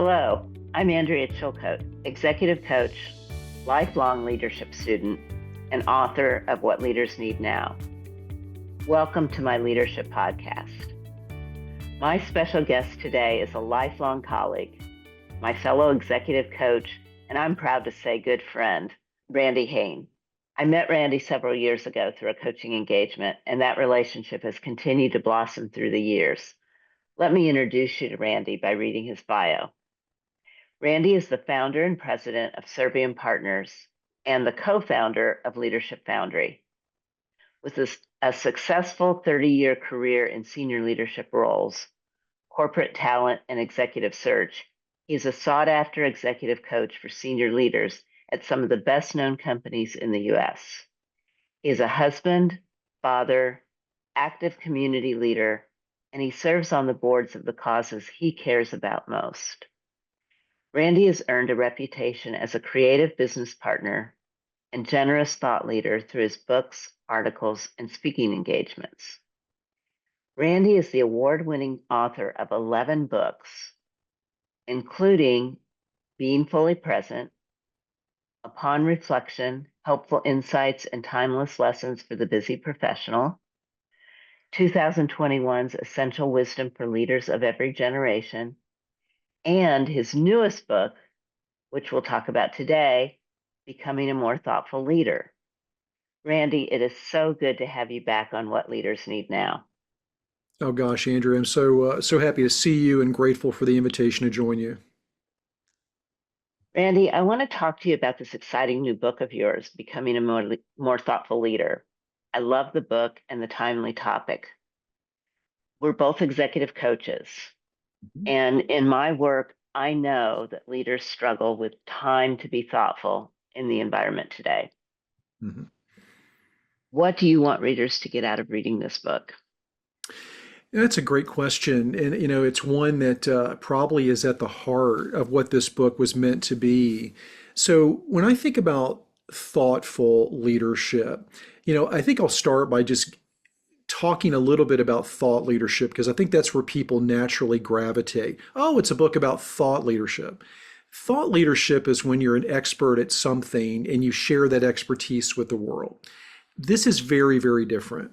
Hello, I'm Andrea Chilcote, executive coach, lifelong leadership student, and author of What Leaders Need Now. Welcome to my leadership podcast. My special guest today is a lifelong colleague, my fellow executive coach, and I'm proud to say good friend, Randy Hain. I met Randy several years ago through a coaching engagement, and that relationship has continued to blossom through the years. Let me introduce you to Randy by reading his bio. Randy is the founder and president of Serbian Partners and the co-founder of Leadership Foundry. With a successful 30-year career in senior leadership roles, corporate talent, and executive search, he's a sought-after executive coach for senior leaders at some of the best-known companies in the U.S. He is a husband, father, active community leader, and he serves on the boards of the causes he cares about most. Randy has earned a reputation as a creative business partner and generous thought leader through his books, articles, and speaking engagements. Randy is the award-winning author of 11 books, including Being Fully Present, Upon Reflection, Helpful Insights and Timeless Lessons for the Busy Professional, 2021's Essential Wisdom for Leaders of Every Generation, and his newest book, which we'll talk about today, Becoming a More Thoughtful Leader. Randy, it is so good to have you back on What Leaders Need Now. Oh gosh, Andrew, I'm so happy to see you and grateful for the invitation to join you. Randy, I want to talk to you about this exciting new book of yours, Becoming a More Thoughtful Leader. I love the book and the timely topic. We're both executive coaches, and in my work, I know that leaders struggle with time to be thoughtful in the environment today. Mm-hmm. What do you want readers to get out of reading this book? That's a great question, and it's one that probably is at the heart of what this book was meant to be. So when I think about thoughtful leadership, I think I'll start by just talking a little bit about thought leadership because I think that's where people naturally gravitate. Oh, it's a book about thought leadership. Thought leadership is when you're an expert at something and you share that expertise with the world. This is very, very different.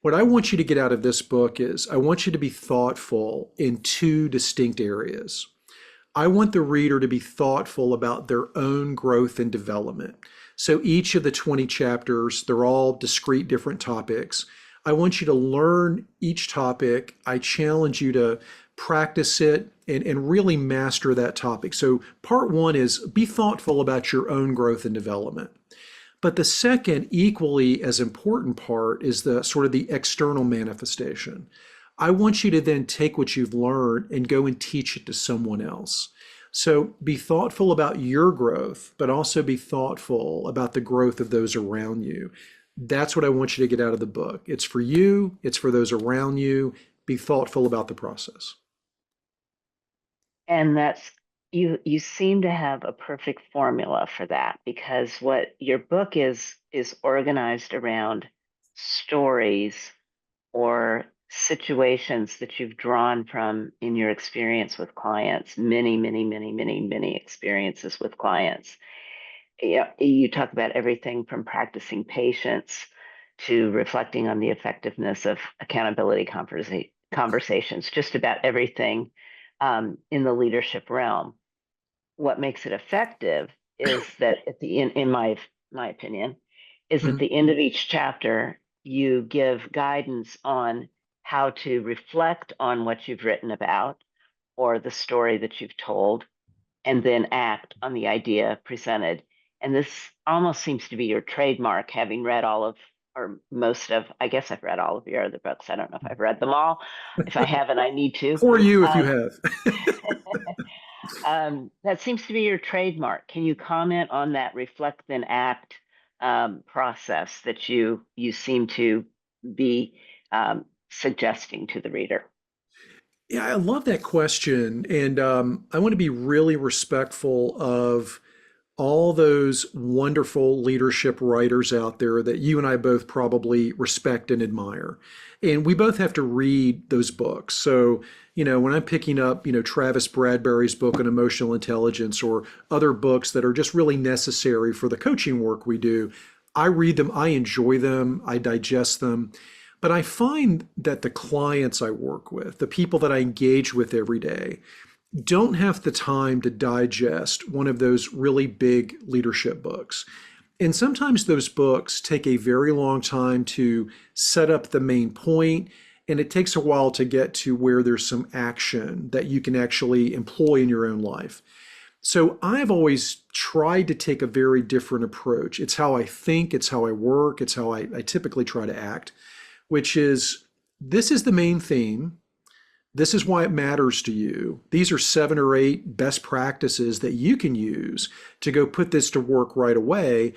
What I want you to get out of this book is I want you to be thoughtful in two distinct areas. I want the reader to be thoughtful about their own growth and development. So each of the 20 chapters, they're all discrete different topics. I want you to learn each topic. I challenge you to practice it and really master that topic. So part one is be thoughtful about your own growth and development. But the second, equally as important part is the sort of the external manifestation. I want you to then take what you've learned and go and teach it to someone else. So be thoughtful about your growth, but also be thoughtful about the growth of those around you. That's what I want you to get out of the book. It's for you, it's for those around you. Be thoughtful about the process. And that's you seem to have a perfect formula for that, because what your book is organized around stories or situations that you've drawn from in your experience with clients, many experiences with clients. You talk about everything from practicing patience to reflecting on the effectiveness of accountability conversations, just about everything in the leadership realm. What makes it effective is that at the end, in my opinion, is at Mhm. the end of each chapter, you give guidance on how to reflect on what you've written about or the story that you've told, and then act on the idea presented. And this almost seems to be your trademark, having read all of, or most of, I guess I've read all of your other books. I don't know if I've read them all. If I haven't, I need to. For you if you Um, have. that seems to be your trademark. Can you comment on that reflect then act process that you seem to be suggesting to the reader? Yeah, I love that question. And I want to be really respectful of all those wonderful leadership writers out there that you and I both probably respect and admire. And we both have to read those books. So, when I'm picking up, Travis Bradberry's book on emotional intelligence or other books that are just really necessary for the coaching work we do, I read them, I enjoy them, I digest them. But I find that the clients I work with, the people that I engage with every day, don't have the time to digest one of those really big leadership books. And sometimes those books take a very long time to set up the main point, and it takes a while to get to where there's some action that you can actually employ in your own life. So I've always tried to take a very different approach. It's how I think, it's how I work, it's how I typically try to act, which is this is the main theme. This is why it matters to you. These are 7 or 8 best practices that you can use to go put this to work right away.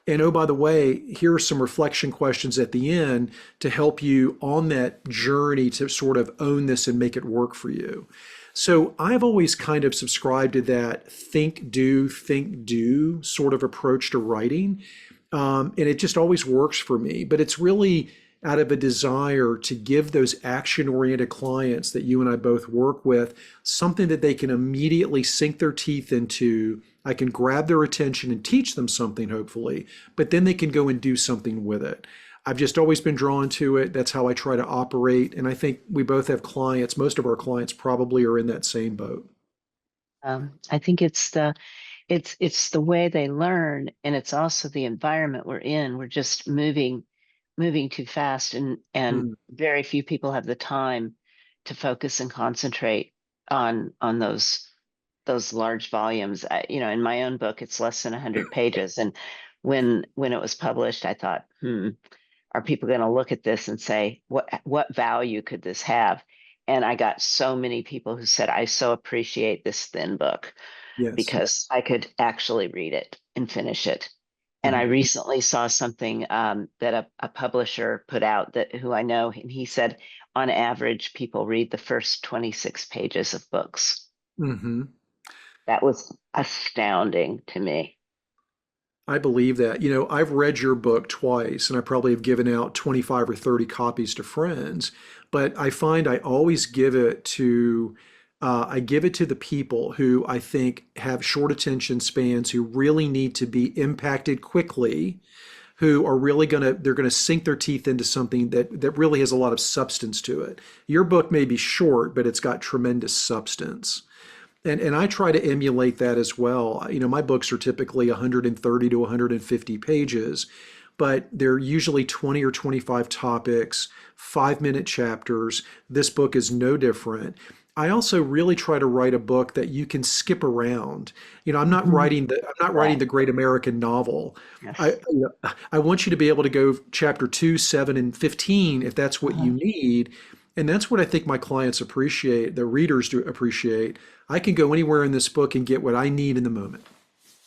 And oh, by the way, here are some reflection questions at the end to help you on that journey to sort of own this and make it work for you. So I've always kind of subscribed to that think, do sort of approach to writing. And it just always works for me. But it's really out of a desire to give those action-oriented clients that you and I both work with something that they can immediately sink their teeth into. I can grab their attention and teach them something, hopefully, but then they can go and do something with it. I've just always been drawn to it. That's how I try to operate. And I think we both have clients. Most of our clients probably are in that same boat. I think it's the way they learn, and it's also the environment we're in. We're just moving too fast, and Mm, very few people have the time to focus and concentrate on those large volumes. In my own book, it's less than 100 pages, and when it was published, I thought, are people going to look at this and say, what value could this have? And I got so many people who said, I so appreciate this thin book yes. because I could actually read it and finish it. And I Mhm. recently saw something that a publisher put out that who I know, and he said on average, people read the first 26 pages of books. Mhm. That was astounding to me. I believe that. I've read your book twice, and I probably have given out 25 or 30 copies to friends, but I find I always give it to the people who I think have short attention spans, who really need to be impacted quickly, who are really they're gonna sink their teeth into something that really has a lot of substance to it. Your book may be short, but it's got tremendous substance. And I try to emulate that as well. My books are typically 130 to 150 pages, but they're usually 20 or 25 topics, 5-minute chapters. This book is no different. I also really try to write a book that you can skip around. I'm not writing Right. the great American novel. I Yes. you know, I want you to be able to go chapter 2, 7, and 15 if that's what you Uh-huh. need. And that's what I think my clients appreciate, the readers do appreciate. I can go anywhere in this book and get what I need in the moment.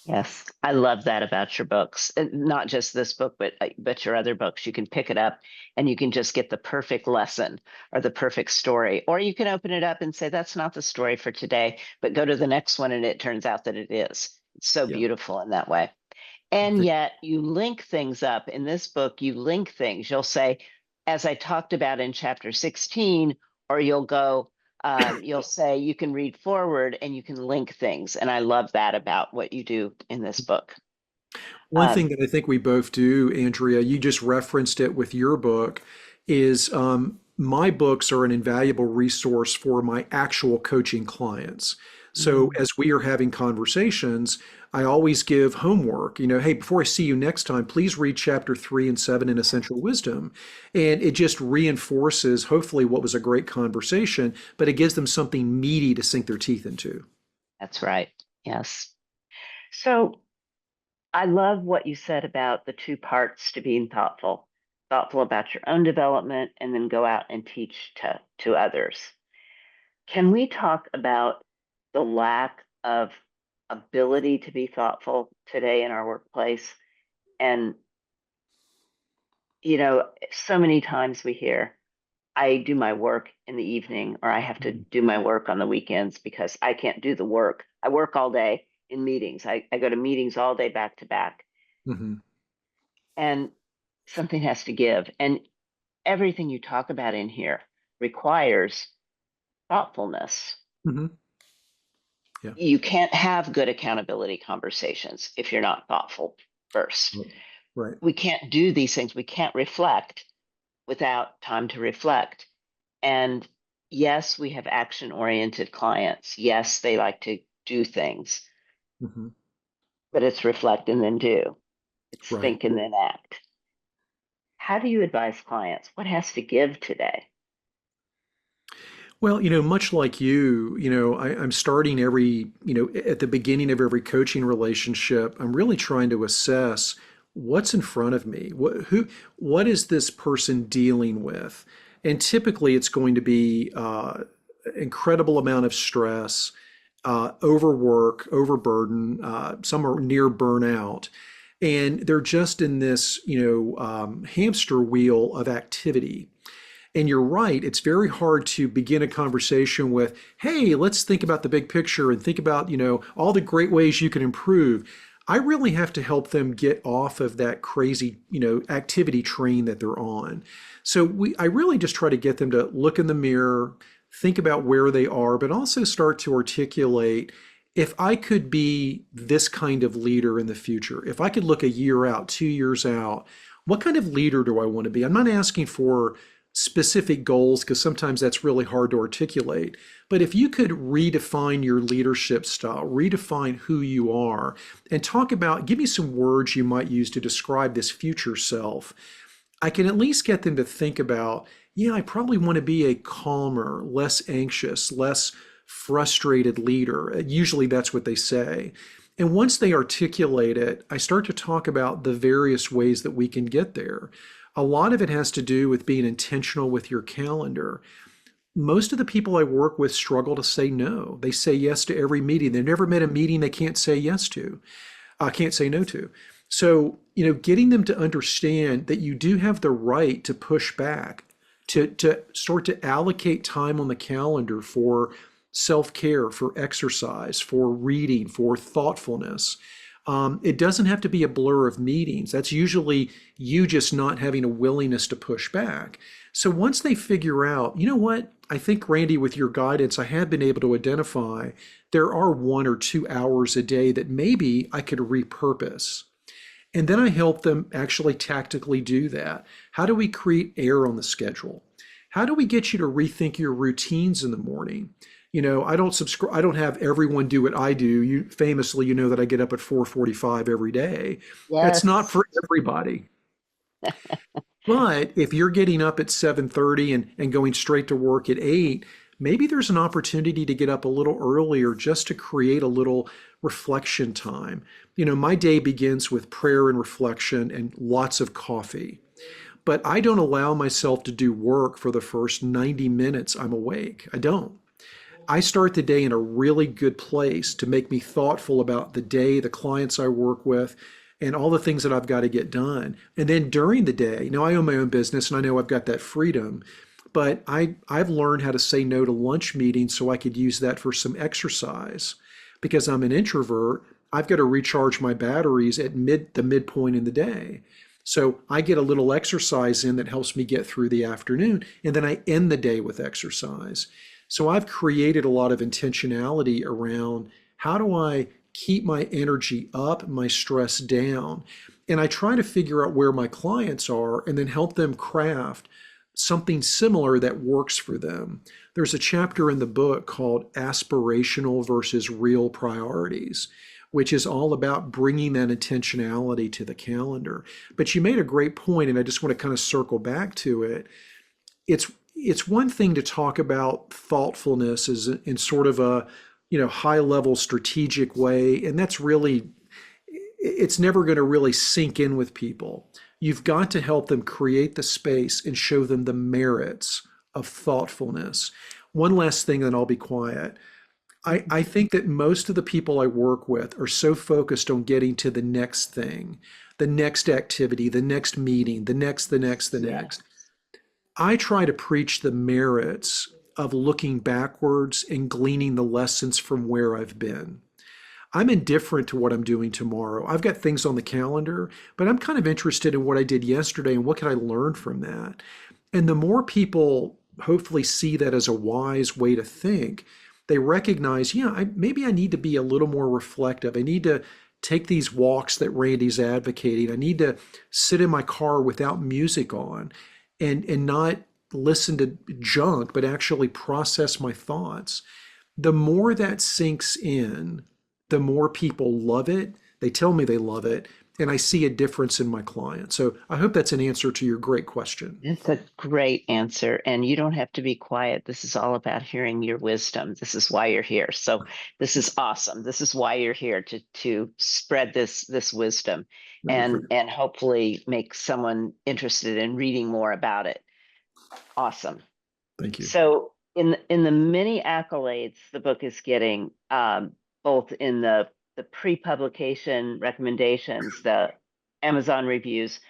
Yes, I love that about your books. And not just this book, but your other books. You can pick it up and you can just get the perfect lesson or the perfect story. Or you can open it up and say, that's not the story for today, but go to the next one and it turns out that it is. It's so Yeah, beautiful in that way. I And think. yet you link things up. In this book, you link things. You'll say, as I talked about in chapter 16, or you'll say you can read forward and you can link things. And I love that about what you do in this book. One thing Um, that I think we both do, Andrea, you just referenced it with your book, is my books are an invaluable resource for my actual coaching clients. So mm, as we are having conversations, I always give homework. Hey, before I see you next time, please read chapter 3 and 7 in Essential Wisdom. And it just reinforces, hopefully, what was a great conversation, but it gives them something meaty to sink their teeth into. that's right. Yes. So I love what you said about the two parts to being thoughtful about your own development and then go out and teach to others. Can we talk about the lack of ability to be thoughtful today in our workplace? And, so many times we hear, I do my work in the evening or I have to do my work on the weekends because I can't do the work. I work all day in meetings. I go to meetings all day back to back, Hmm. and something has to give. And everything you talk about in here requires thoughtfulness. Hmm. Yeah. You can't have good accountability conversations if you're not thoughtful first. Right. Right. We can't do these things. We can't reflect without time to reflect. And yes, we have action oriented clients. Yes, they like to do things, Hmm. but it's reflect and then do, it's Right. think and then act. How do you advise clients? What has to give today? Well, much like I'm starting at the beginning of every coaching relationship, I'm really trying to assess what's in front of me. What is this person dealing with? And typically it's going to be incredible amount of stress, overwork, overburden, some are near burnout. And they're just in this, hamster wheel of activity. And you're right, it's very hard to begin a conversation with, hey, let's think about the big picture and think about, all the great ways you can improve. I really have to help them get off of that crazy, activity train that they're on. So I really just try to get them to look in the mirror, think about where they are, but also start to articulate, if I could be this kind of leader in the future, if I could look a year out, 2 years out, what kind of leader do I want to be? I'm not asking for specific goals because sometimes that's really hard to articulate. But if you could redefine your leadership style, redefine who you are, and talk about, give me some words you might use to describe this future self, I can at least get them to think about, yeah, I probably want to be a calmer, less anxious, less frustrated leader. Usually that's what they say. And once they articulate it, I start to talk about the various ways that we can get there. A lot of it has to do with being intentional with your calendar. Most of the people I work with struggle to say no. They say yes to every meeting. They've never met a meeting they can't say yes to, can't say no to. So, getting them to understand that you do have the right to push back, to start to allocate time on the calendar for self-care, for exercise, for reading, for thoughtfulness. It doesn't have to be a blur of meetings. That's usually you just not having a willingness to push back. So once they figure out, you know what, I think, Randy, with your guidance, I have been able to identify there are 1 or 2 hours a day that maybe I could repurpose. And then I help them actually tactically do that. How do we create air on the schedule? How do we get you to rethink your routines in the morning? I don't subscribe. I don't have everyone do what I do. You famously, that I get up at 4:45 every day. That's not Yes. for everybody. But if you're getting up at 7:30 and going straight to work at 8, maybe there's an opportunity to get up a little earlier just to create a little reflection time. My day begins with prayer and reflection and lots of coffee. But I don't allow myself to do work for the first 90 minutes I'm awake. I don't. I start the day in a really good place to make me thoughtful about the day, the clients I work with, and all the things that I've got to get done. And then during the day, I own my own business and I know I've got that freedom, but I've learned how to say no to lunch meetings so I could use that for some exercise. Because I'm an introvert, I've got to recharge my batteries at the midpoint in the day. So I get a little exercise in that helps me get through the afternoon, and then I end the day with exercise. So I've created a lot of intentionality around, how do I keep my energy up, my stress down? And I try to figure out where my clients are and then help them craft something similar that works for them. There's a chapter in the book called Aspirational versus Real Priorities, which is all about bringing that intentionality to the calendar. But you made a great point, and I just want to kind of circle back to it. It's one thing to talk about thoughtfulness as in sort of a high level strategic way, and that's really, it's never going to really sink in with people. You've got to help them create the space and show them the merits of thoughtfulness. One last thing, then I'll be quiet. I think that most of the people I work with are so focused on getting to the next thing, the next activity, the next meeting, the Yeah. next. I try to preach the merits of looking backwards and gleaning the lessons from where I've been. I'm indifferent to what I'm doing tomorrow. I've got things on the calendar, but I'm kind of interested in what I did yesterday and what can I learn from that. And the more people hopefully see that as a wise way to think, they recognize, yeah, maybe I need to be a little more reflective. I need to take these walks that Randy's advocating. I need to sit in my car without music on and not listen to junk, but actually process my thoughts. The more that sinks in, the more people love it. They tell me they love it, and I see a difference in my clients. So I hope that's an answer to your great question. It's a great answer. And you don't have to be quiet. This is all about hearing your wisdom. This is why you're here. So this is awesome. This is why you're here to spread this wisdom No, and hopefully make someone interested in reading more about it. Awesome. thank you. So in the many accolades the book is getting, both in the pre-publication recommendations, the Amazon reviews,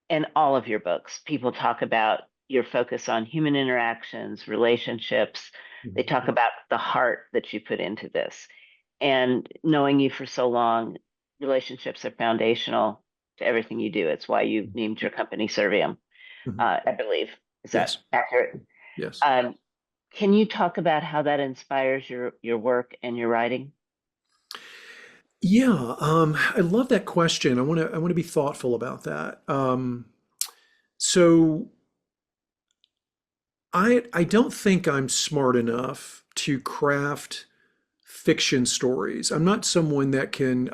and all of your books, people talk about your focus on human interactions, relationships. They talk about the heart that you put into this. And knowing you for so long, relationships are foundational to everything you do. It's why you named your company Servium, Mhm. I believe. Is that Yes, accurate? yes. Um, can you talk about how that inspires your work and your writing? Yeah, I love that question. I want to be thoughtful about that. So I don't think I'm smart enough to craft fiction stories. I'm not someone that can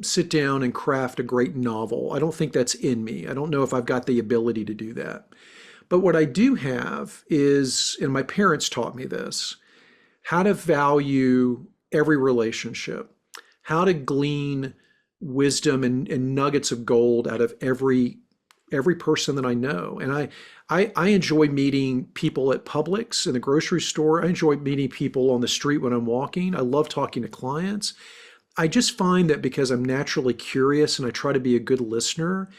sit down and craft a great novel. I don't think that's in me. I don't know if I've got the ability to do that. But what I do have is, and my parents taught me this, how to value every relationship, how to glean wisdom and nuggets of gold out of every person that I know. And I enjoy meeting people at Publix in the grocery store. I enjoy meeting people on the street when I'm walking. I love talking to clients. I just find that because I'm naturally curious and I try to be a good listener,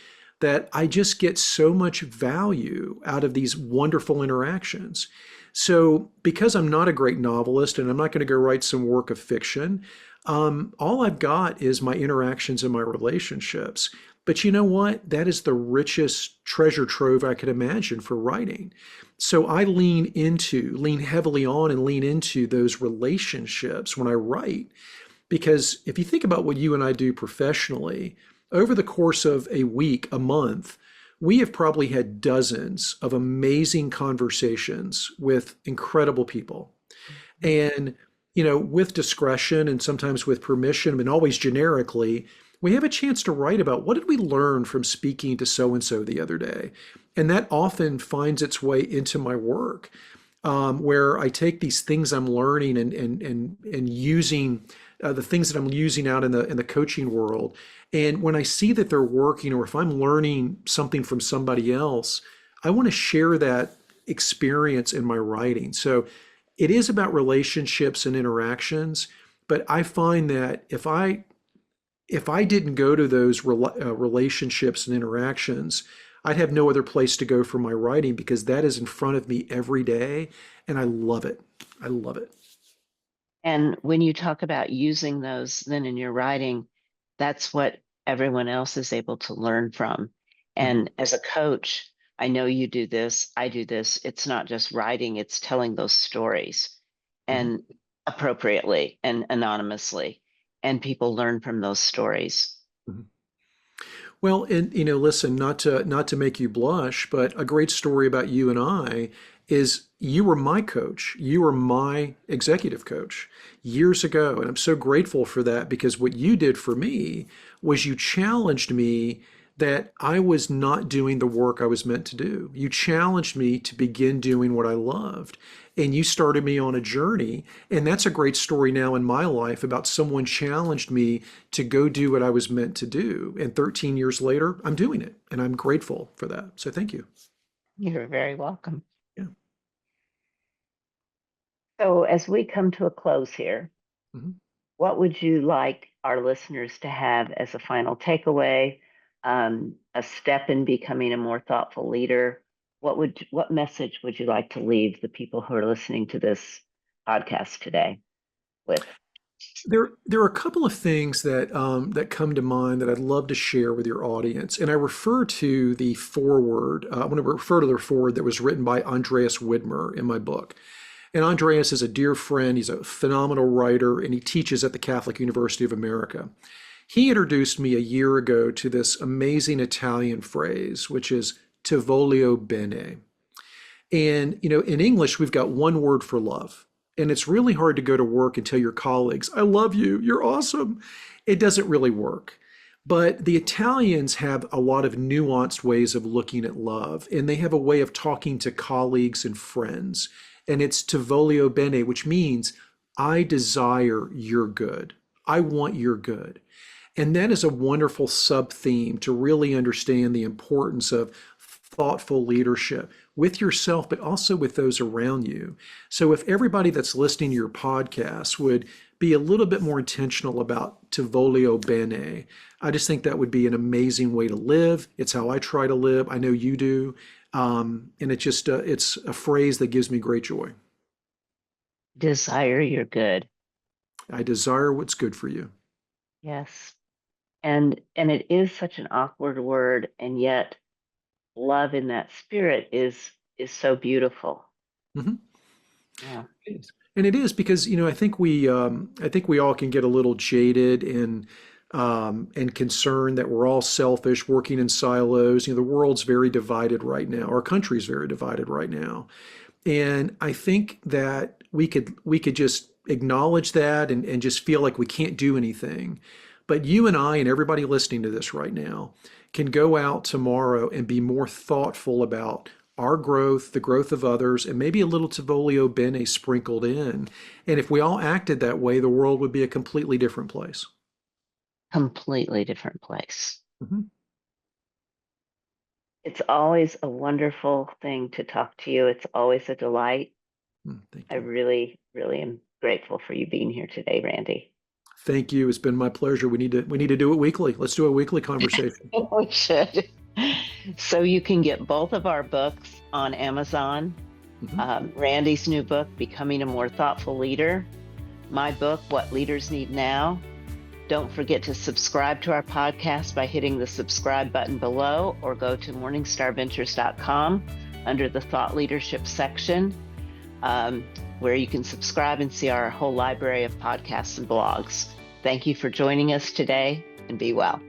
that I just get so much value out of these wonderful interactions. So, because I'm not a great novelist and I'm not going to go write some work of fiction, all I've got is my interactions and my relationships. But you know what? That is the richest treasure trove I could imagine for writing. So I lean heavily on and lean into those relationships when I write. Because if you think about what you and I do professionally, over the course of a week, a month, we have probably had dozens of amazing conversations with incredible people. And, with discretion and sometimes with permission, and always generically, we have a chance to write about what did we learn from speaking to so and so the other day. And that often finds its way into my work, where I take these things I'm learning and using the things that I'm using out in the coaching world. And when I see that they're working, or if I'm learning something from somebody else, I want to share that experience in my writing. So it is about relationships and interactions, but I find that if I didn't go to those relationships and interactions, I'd have no other place to go for my writing because that is in front of me every day, and I love it. I love it. And when you talk about using those then in your writing, that's what everyone else is able to learn from. Mhm, And as a coach, I know you do this, I do this. It's not just writing, it's telling those stories mhm, and appropriately and anonymously. And people learn from those stories. mhm. Well, and listen, not to make you blush, but a great story about you and I is you were my coach. You were my executive coach years ago, and I'm so grateful for that because what you did for me was you challenged me that I was not doing the work I was meant to do. You challenged me to begin doing what I loved. And you started me on a journey. And that's a great story now in my life about someone challenged me to go do what I was meant to do. And 13 years later, I'm doing it. And I'm grateful for that. So thank you. You're very welcome. Yeah. So, as we come to a close here, Mhm. what would you like our listeners to have as a final takeaway, a step in becoming a more thoughtful leader? What message would you like to leave the people who are listening to this podcast today with? There are a couple of things that come to mind that I'd love to share with your audience, and I refer to the foreword. I want to refer to the foreword that was written by Andreas Widmer in my book. And Andreas is a dear friend. He's a phenomenal writer, and he teaches at the Catholic University of America. He introduced me a year ago to this amazing Italian phrase, which is "ti voglio bene." And, in English, we've got one word for love. And it's really hard to go to work and tell your colleagues, I love you, you're awesome. It doesn't really work. But the Italians have a lot of nuanced ways of looking at love, and they have a way of talking to colleagues and friends. And it's "ti voglio bene," which means I desire your good. I want your good. And that is a wonderful sub theme to really understand the importance of thoughtful leadership with yourself, but also with those around you. So if everybody that's listening to your podcast would be a little bit more intentional about "ti voglio bene," I just think that would be an amazing way to live. It's how I try to live. I know you do. And it's a phrase that gives me great joy. Desire your good. I desire what's good for you. Yes. And it is such an awkward word, and yet love in that spirit is so beautiful. hmm Yeah. It is. And it is because, I think we all can get a little jaded and concerned that we're all selfish, working in silos. The world's very divided right now. Our country's very divided right now. And I think that we could just acknowledge that and just feel like we can't do anything. But you and I and everybody listening to this right now can go out tomorrow and be more thoughtful about our growth, the growth of others, and maybe a little "ti voglio bene" sprinkled in. And if we all acted that way, the world would be a completely different place. Completely different place. Mhm. It's always a wonderful thing to talk to you. It's always a delight. Thank I you. really, really am grateful for you being here today, Randy. Thank you. It's been my pleasure. We need to do it weekly. Let's do a weekly conversation. We should. So you can get both of our books on Amazon. Mhm. Randy's new book, Becoming a More Thoughtful Leader. My book, What Leaders Need Now. Don't forget to subscribe to our podcast by hitting the subscribe button below, or go to morningstarventures.com under the Thought Leadership section, where you can subscribe and see our whole library of podcasts and blogs. Thank you for joining us today, and be well.